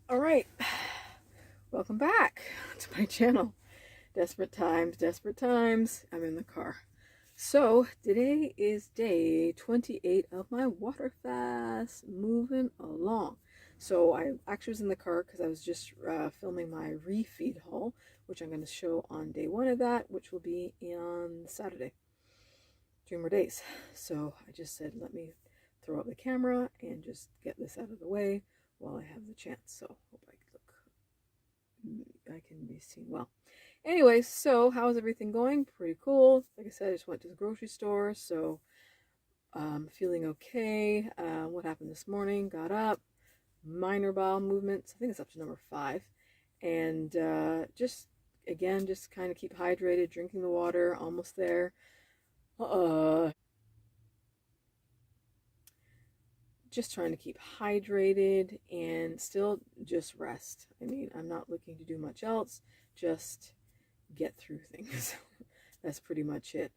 All right, welcome back to my channel. Desperate times, desperate times. I'm in the car. So today is day 28 of my water fast, moving along. So I actually was in the car because I was just filming my refeed haul, which I'm going to show on day one of that, which will be on Saturday. 3 more days. So I just said, let me throw up the camera and just get this out of the way while I have the chance. So hope I can be seen well. Anyway, so how's everything going? Pretty cool. Like I said, I just went to the grocery store, so feeling okay. What happened this morning? Got up, minor bowel movements. I think it's up to number 5, and just again, just kind of keep hydrated, drinking the water. Almost there. Just trying to keep hydrated and still just rest. I mean, I'm not looking to do much else. Just get through things. That's pretty much it.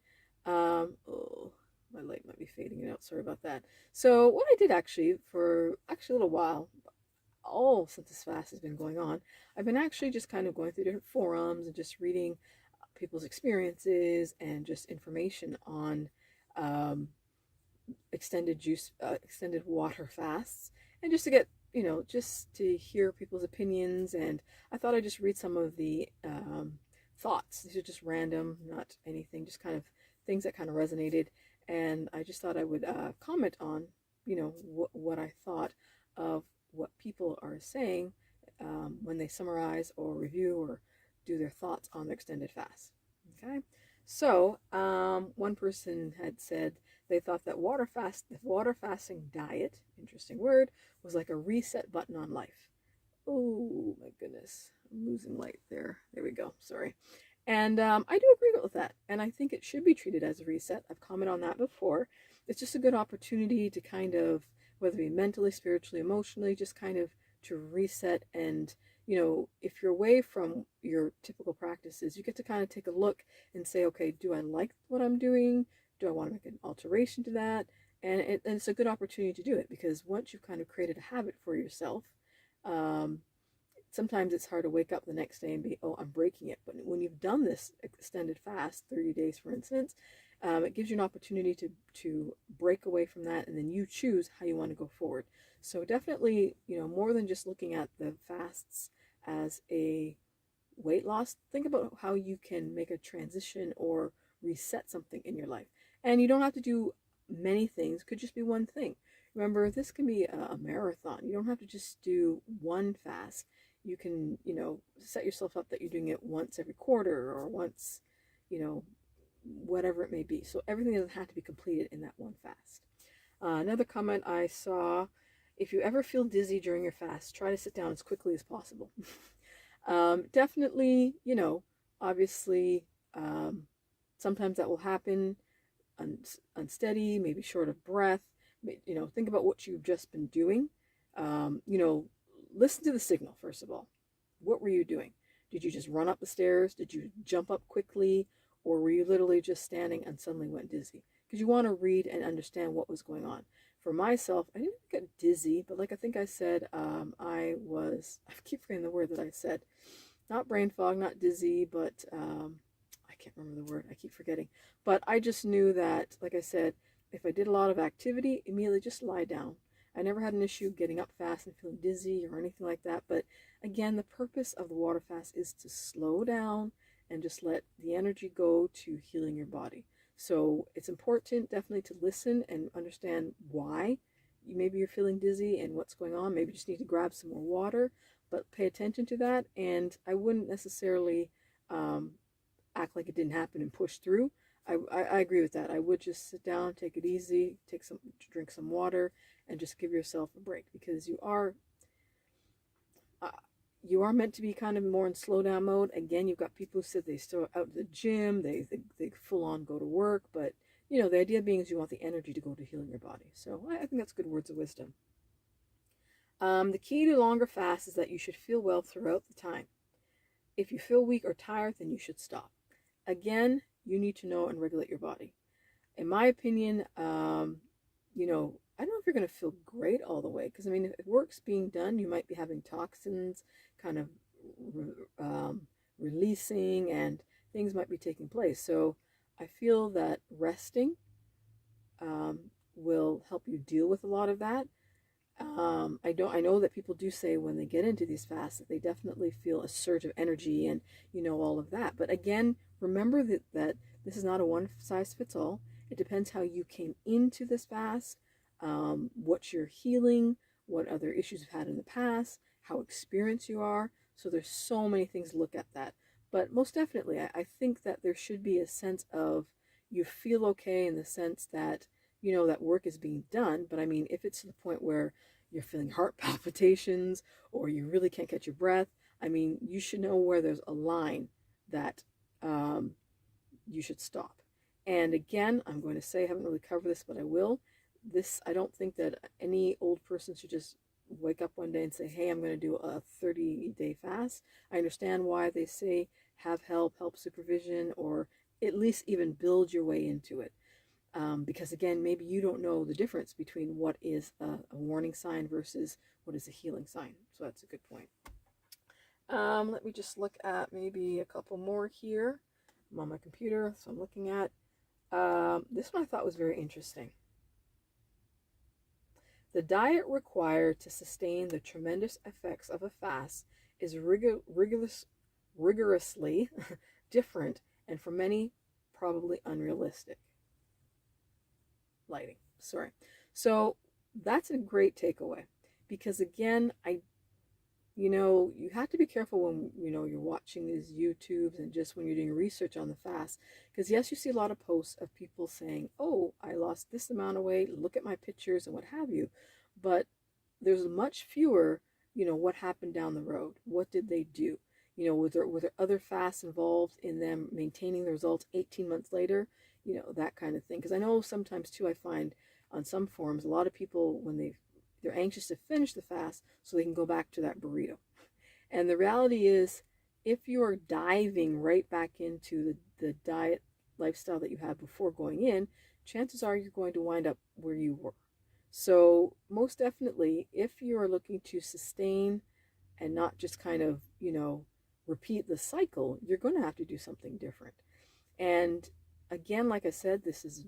Oh, my light might be fading out. Sorry about that. So what I did actually for a little while, all since this fast has been going on, I've been actually just kind of going through different forums and just reading people's experiences and just information on um, extended water fasts, and just to get, just to hear people's opinions. And I thought I'd just read some of the thoughts. These are just random, not anything, just kind of things that kind of resonated. And I just thought I would comment on, what I thought of what people are saying when they summarize or review or do their thoughts on the extended fast. Okay, so one person had said they thought that the water fasting diet, interesting word, was like a reset button on life. Oh my goodness, I'm losing light there. There we go. Sorry. And I do agree with that. And I think it should be treated as a reset. I've commented on that before. It's just a good opportunity to kind of, whether it be mentally, spiritually, emotionally, just kind of to reset. And, if you're away from your typical practices, you get to kind of take a look and say, okay, do I like what I'm doing? Do I want to make an alteration to that? And it's a good opportunity to do it, because once you've kind of created a habit for yourself, um, sometimes it's hard to wake up the next day and be, oh, I'm breaking it. But when you've done this extended fast, 30 days for instance, it gives you an opportunity to break away from that, and then you choose how you want to go forward. So definitely, more than just looking at the fasts as a weight loss, think about how you can make a transition or reset something in your life. And you don't have to do many things, it could just be one thing. Remember, this can be a marathon. You don't have to just do one fast. You can, set yourself up that you're doing it once every quarter or once, you know, whatever it may be. So everything doesn't have to be completed in that one fast. Another comment I saw: if you ever feel dizzy during your fast, try to sit down as quickly as possible. Definitely, obviously, sometimes that will happen, unsteady, maybe short of breath. Think about what you've just been doing. Listen to the signal, first of all. What were you doing? Did you just run up the stairs? Did you jump up quickly? Or were you literally just standing and suddenly went dizzy? Because you want to read and understand what was going on. For myself, I didn't get dizzy, but like I think I said, I keep forgetting the word that I said. Not brain fog, not dizzy, but I can't remember the word. I keep forgetting. But I just knew that, like I said, if I did a lot of activity, immediately just lie down. I never had an issue getting up fast and feeling dizzy or anything like that. But again, the purpose of the water fast is to slow down and just let the energy go to healing your body. So it's important definitely to listen and understand why maybe you're feeling dizzy and what's going on. Maybe you just need to grab some more water, but pay attention to that. And I wouldn't necessarily act like it didn't happen and push through. I agree with that. I would just sit down, take it easy, drink some water, and just give yourself a break, because uh, you are meant to be kind of more in slow down mode. Again, you've got people who said they still out at the gym, they full on go to work, but the idea being is you want the energy to go to healing your body. So I think that's good words of wisdom. The key to longer fasts is that you should feel well throughout the time. If you feel weak or tired, then you should stop. Again, you need to know and regulate your body. In my opinion, I don't know if you're going to feel great all the way, because I mean, if work's being done, you might be having toxins kind of um, releasing, and things might be taking place. So I feel that resting um, will help you deal with a lot of that. I know that people do say when they get into these fasts that they definitely feel a surge of energy and all of that. But again, remember that this is not a one size fits all. It depends how you came into this fast, what you're healing, what other issues you've had in the past, how experienced you are. So there's so many things to look at that. But most definitely, I think that there should be a sense of you feel okay in the sense that that work is being done. But I mean, if it's to the point where you're feeling heart palpitations or you really can't catch your breath, I mean, you should know where there's a line that you should stop. And again, I'm going to say, I haven't really covered this, but I will. I don't think that any old person should just wake up one day and say, hey, I'm going to do a 30-day fast. I understand why they say have help supervision, or at least even build your way into it. Because again, maybe you don't know the difference between what is a warning sign versus what is a healing sign. So that's a good point. Let me just look at maybe a couple more here. I'm on my computer, so I'm looking at this one I thought was very interesting. The diet required to sustain the tremendous effects of a fast is rigorously different, and for many, probably unrealistic. Lighting. Sorry. So that's a great takeaway, because again, you have to be careful when you're watching these YouTubes and just when you're doing research on the fast, because yes, you see a lot of posts of people saying, oh, I lost this amount of weight, look at my pictures and what have you, but there's much fewer, what happened down the road, what did they do, was there other fasts involved in them maintaining the results 18 months later, that kind of thing. Because I know sometimes too, I find on some forums a lot of people, when they're anxious to finish the fast so they can go back to that burrito. And the reality is, if you're diving right back into the diet lifestyle that you had before going in, chances are you're going to wind up where you were. So most definitely, if you are looking to sustain and not just kind of, repeat the cycle, you're going to have to do something different. And again, like I said, this is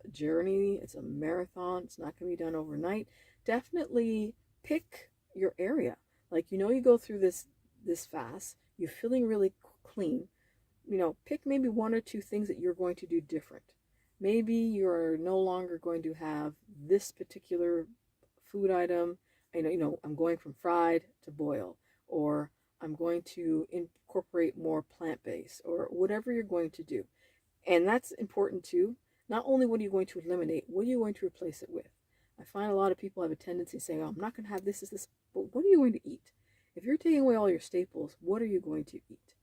a journey. It's a marathon. It's not going to be done overnight. Definitely pick your area. Like, you go through this fast, you're feeling really clean. Pick maybe one or two things that you're going to do different. Maybe you're no longer going to have this particular food item. I'm going from fried to boil, or I'm going to incorporate more plant-based, or whatever you're going to do. And that's important too. Not only what are you going to eliminate, what are you going to replace it with? I find a lot of people have a tendency to say, oh, I'm not going to have this, but what are you going to eat? If you're taking away all your staples, what are you going to eat?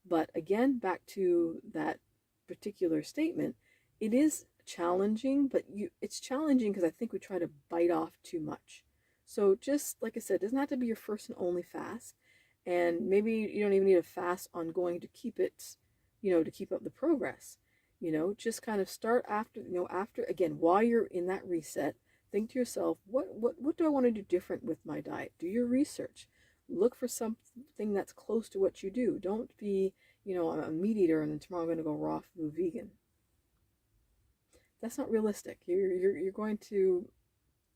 But again, back to that particular statement, it is challenging, but it's challenging because I think we try to bite off too much. So just like I said, it doesn't have to be your first and only fast. And maybe you don't even need a fast ongoing to keep it, to keep up the progress. Just kind of start after, again, while you're in that reset, think to yourself, what do I want to do different with my diet? Do your research. Look for something that's close to what you do. Don't be, a meat eater and then tomorrow I'm going to go raw food vegan. That's not realistic. You're going to,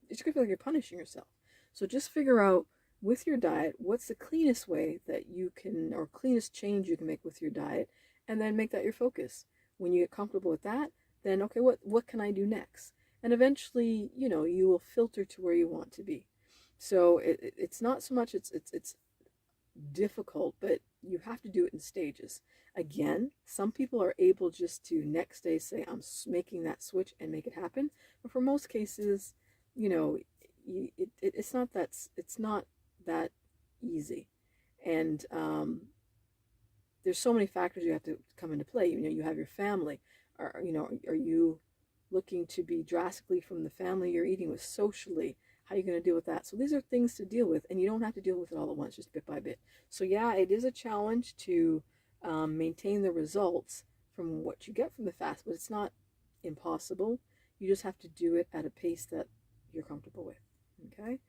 it's going to feel like you're punishing yourself. So just figure out with your diet, what's the cleanest way that you can, or cleanest change you can make with your diet, and then make that your focus. When you get comfortable with that, then okay, what can I do next? And eventually, you will filter to where you want to be. So it's not so much it's difficult, but you have to do it in stages. Again, some people are able just to next day say, I'm making that switch and make it happen. But for most cases, it's not that easy. And there's so many factors you have to come into play. You have your family. Are you looking to be drastically from the family you're eating with socially? How are you going to deal with that? So these are things to deal with, and you don't have to deal with it all at once, just bit by bit. So yeah, it is a challenge to maintain the results from what you get from the fast, but it's not impossible. You just have to do it at a pace that you're comfortable with. Okay.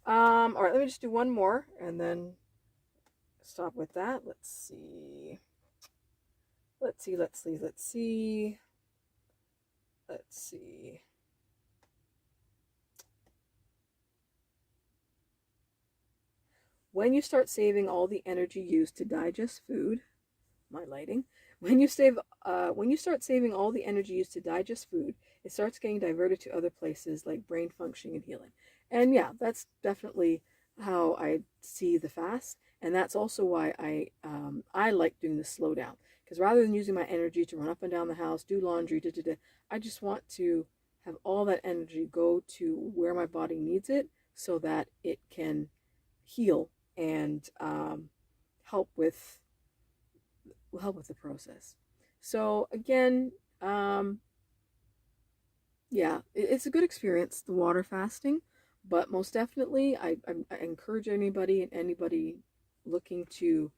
All right, let me just do one more and then stop with that. Let's see. Let's see, let's see, let's see. Let's see. When you start saving all the energy used to digest food, my lighting, when you start saving all the energy used to digest food, it starts getting diverted to other places like brain functioning and healing. And yeah, that's definitely how I see the fast, and that's also why I like doing the slow down, because rather than using my energy to run up and down the house, do laundry, I just want to have all that energy go to where my body needs it so that it can heal and help with the process. So again, yeah, it's a good experience, the water fasting, but most definitely, I encourage anybody looking to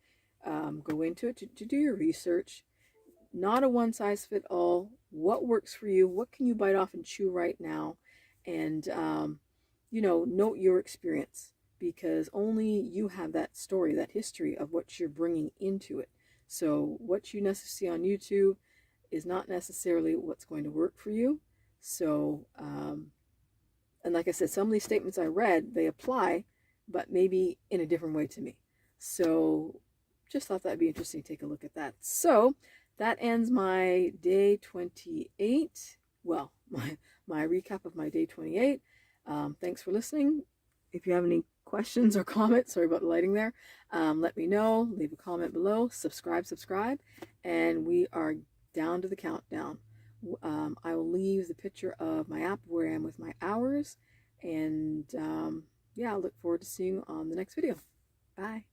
go into it to do your research. Not a one size fit all. What works for you? What can you bite off and chew right now? And note your experience, because only you have that story, that history of what you're bringing into it. So what you see on YouTube is not necessarily what's going to work for you. So, and like I said, some of these statements I read, they apply, but maybe in a different way to me. So just thought that'd be interesting to take a look at that. So that ends my day 28. Well, my recap of my day 28. Thanks for listening. If you have any questions or comments, sorry about the lighting there, let me know. Leave a comment below. Subscribe, and we are down to the countdown. I will leave the picture of my app where I am with my hours, and yeah, I look forward to seeing you on the next video. Bye.